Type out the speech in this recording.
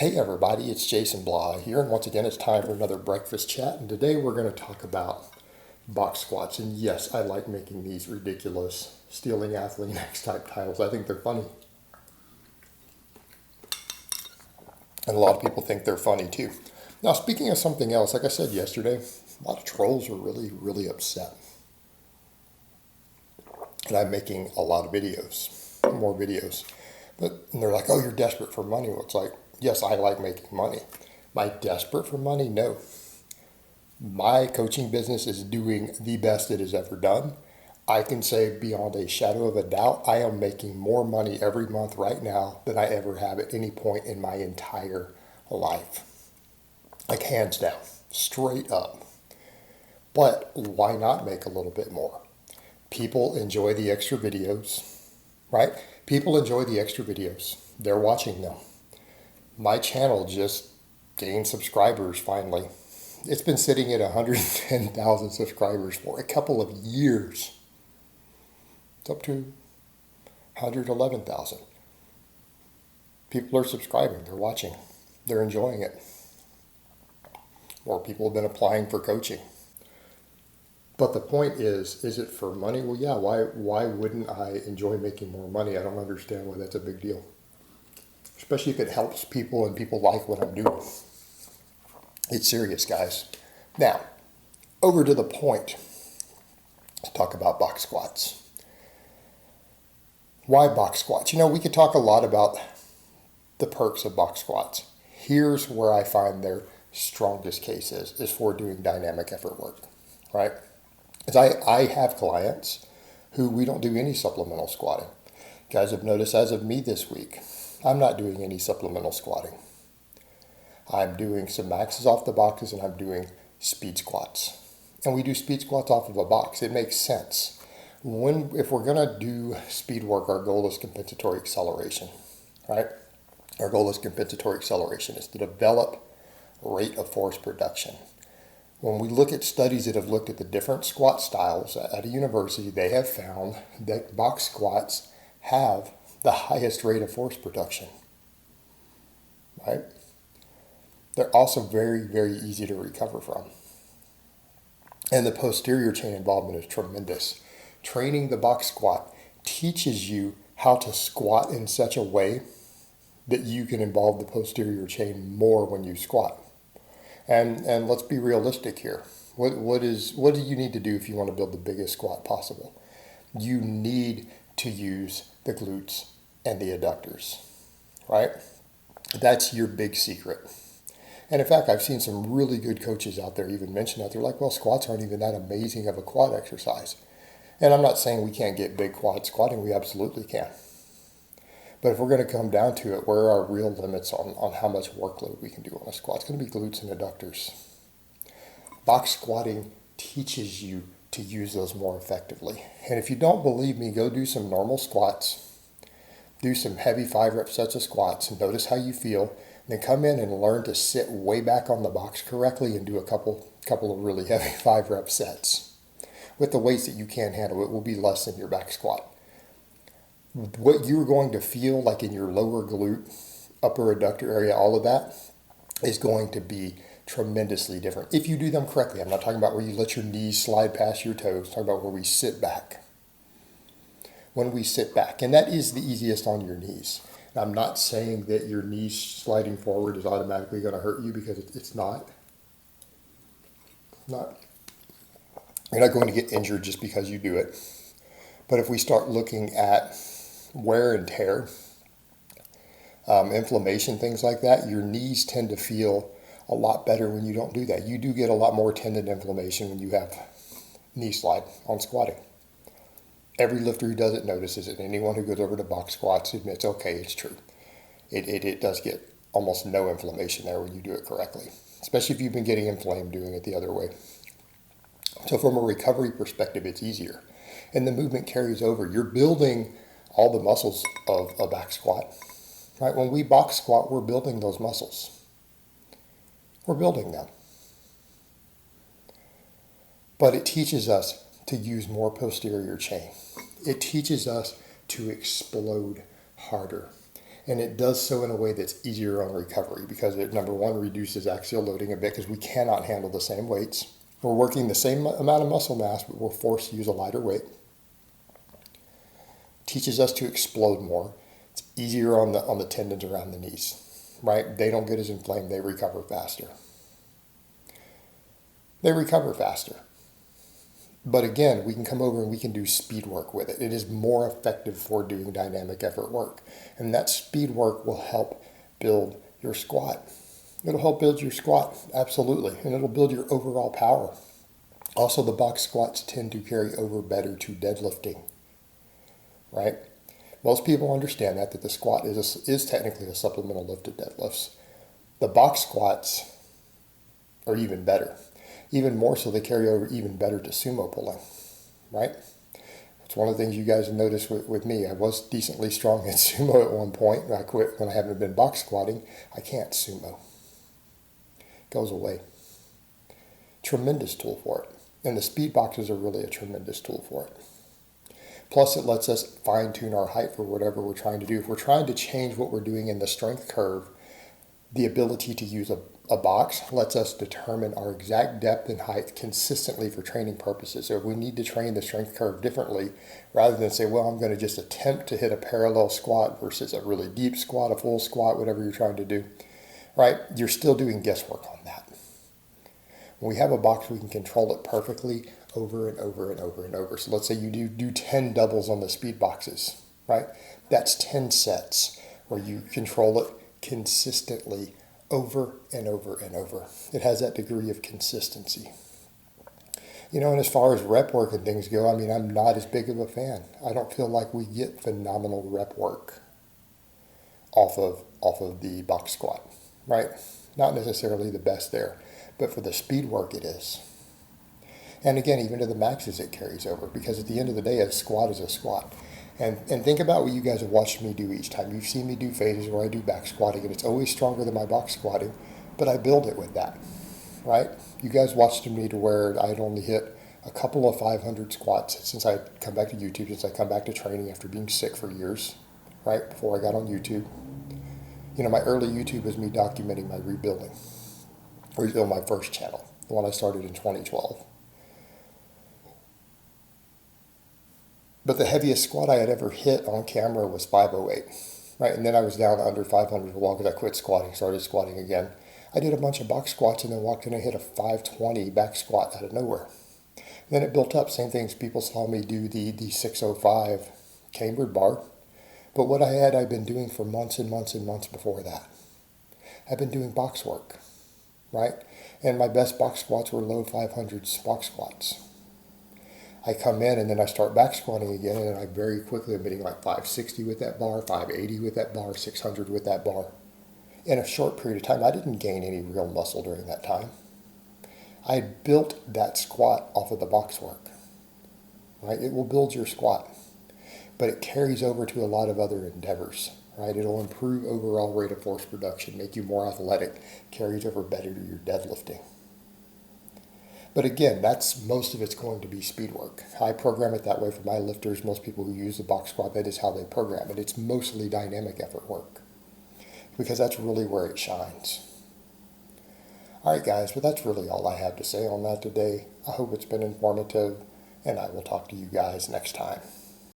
Hey everybody, it's Jason Blaha here, and once again it's time for another breakfast chat, and today we're going to talk about box squats. And yes, I like making these ridiculous stealing athlete next type titles. I think they're funny. And a lot of people think they're funny too. Now, speaking of something else, like I said yesterday, a lot of trolls are really upset. And I'm making a lot of videos, more videos. But and they're like, oh, you're desperate for money. Well, it's like, yes, I like making money. Am I desperate for money? No. My coaching business is doing the best it has ever done. I can say beyond a shadow of a doubt, I am making more money every month right now than I ever have at any point in my entire life. Like hands down, straight up. But why not make a little bit more? People enjoy the extra videos, right? People enjoy the extra videos. They're watching them. My channel just gained subscribers finally. It's been sitting at 110,000 subscribers for a couple of years. It's up to 111,000. People are subscribing, they're watching, they're enjoying it. More people have been applying for coaching. But the point is it for money? Well, yeah, why wouldn't I enjoy making more money? I don't understand why that's a big deal. Especially if it helps people and people like what I'm doing. It's serious, guys. Now, over to the point. Let's talk about box squats. Why box squats? You know, we could talk a lot about the perks of box squats. Here's where I find their strongest case is for doing dynamic effort work, right? As I have clients who we don't do any supplemental squatting. Guys have noticed as of me this week, I'm not doing any supplemental squatting. I'm doing some maxes off the boxes and I'm doing speed squats. And we do speed squats off of a box. It makes sense. If we're going to do speed work, our goal is compensatory acceleration, right? Our goal is compensatory acceleration. It's to develop rate of force production. When we look at studies that have looked at the different squat styles at a university, they have found that box squats have the highest rate of force production, right? They're also very easy to recover from. And the posterior chain involvement is tremendous. Training the box squat teaches you how to squat in such a way that you can involve the posterior chain more when you squat. And let's be realistic here. What do you need to do if you want to build the biggest squat possible? You need to use the glutes and the adductors, right? That's your big secret. And in fact, I've seen some really good coaches out there even mention that. They're like, well, squats aren't even that amazing of a quad exercise. And I'm not saying we can't get big quad squatting. We absolutely can. But if we're going to come down to it, where are our real limits on how much workload we can do on a squat? It's going to be glutes and adductors. Box squatting teaches you to use those more effectively. And if you don't believe me, go do some normal squats. Do some heavy 5-rep sets of squats and notice how you feel. Then come in and learn to sit way back on the box correctly and do a couple of really heavy 5-rep sets. With the weights that you can handle, it will be less than your back squat. What you're going to feel like in your lower glute, upper adductor area, all of that is going to be tremendously different if you do them correctly. I'm not talking about where you let your knees slide past your toes. I'm talking about where we sit back. When we sit back, and that is the easiest on your knees. I'm not saying that your knees sliding forward is automatically going to hurt you, because it's not. You're not going to get injured just because you do it. But if we start looking at wear and tear, inflammation, things like that, your knees tend to feel a lot better when you don't do that. You do get a lot more tendon inflammation when you have knee slide on squatting. Every lifter who does it notices it. Anyone who goes over to box squats admits, okay, it's true. It does get almost no inflammation there when you do it correctly, especially if you've been getting inflamed doing it the other way. So from a recovery perspective, it's easier. And the movement carries over. You're building all the muscles of a back squat, right? When we box squat, we're building those muscles. We're building them. But it teaches us to use more posterior chain. It teaches us to explode harder. And it does so in a way that's easier on recovery because it, number one, reduces axial loading a bit because we cannot handle the same weights. We're working the same amount of muscle mass, but we're forced to use a lighter weight. Teaches us to explode more. It's easier on the tendons around the knees, right? They don't get as inflamed. They recover faster. But again, we can come over and we can do speed work with it. It is more effective for doing dynamic effort work. And that speed work will help build your squat. It'll help build your squat, absolutely. And it'll build your overall power. Also, the box squats tend to carry over better to deadlifting, right? Most people understand that the squat is technically a supplemental lift to deadlifts. The box squats are even better. Even more so, they carry over even better to sumo pulling, right? It's one of the things you guys have noticed with me. I was decently strong at sumo at one point. I quit when I haven't been box squatting. I can't sumo. It goes away. Tremendous tool for it. And the speed boxes are really a tremendous tool for it. Plus, it lets us fine-tune our height for whatever we're trying to do. If we're trying to change what we're doing in the strength curve, the ability to use a box lets us determine our exact depth and height consistently for training purposes. So if we need to train the strength curve differently, rather than say, well, I'm going to just attempt to hit a parallel squat versus a really deep squat, a full squat, whatever you're trying to do, right? You're still doing guesswork on that. When we have a box, we can control it perfectly over and over and over and over. So let's say you do 10 doubles on the speed boxes, right? That's 10 sets where you control it consistently over and over and over. It has that degree of consistency. And as far as rep work and things go, I'm not as big of a fan. I don't feel like we get phenomenal rep work off of the box squat, right? Not necessarily the best there, but for the speed work it is. And again, even to the maxes it carries over, because at the end of the day, a squat is a squat. And think about what you guys have watched me do each time. You've seen me do phases where I do back squatting, and it's always stronger than my box squatting, but I build it with that, right? You guys watched me to where I'd only hit a couple of 500 squats since I come back to YouTube, since I come back to training after being sick for years, right, before I got on YouTube. My early YouTube was me documenting my rebuilding. On my first channel, the one I started in 2012. But the heaviest squat I had ever hit on camera was 508, right? And then I was down under 500 for a while because I quit squatting, started squatting again. I did a bunch of box squats and then walked in and hit a 520 back squat out of nowhere. And then it built up. Same things. People saw me do the 605 cambered bar. But what I'd been doing for months and months and months before that. I've been doing box work, right? And my best box squats were low 500s box squats. I come in and then I start back squatting again, and I very quickly am hitting like 560 with that bar, 580 with that bar, 600 with that bar. In a short period of time, I didn't gain any real muscle during that time. I built that squat off of the box work, right? It will build your squat, but it carries over to a lot of other endeavors, right? It'll improve overall rate of force production, make you more athletic, carries over better to your deadlifting. But again, most of it's going to be speed work. I program it that way for my lifters. Most people who use the box squat, that is how they program it. It's mostly dynamic effort work because that's really where it shines. All right, guys, but that's really all I have to say on that today. I hope it's been informative, and I will talk to you guys next time.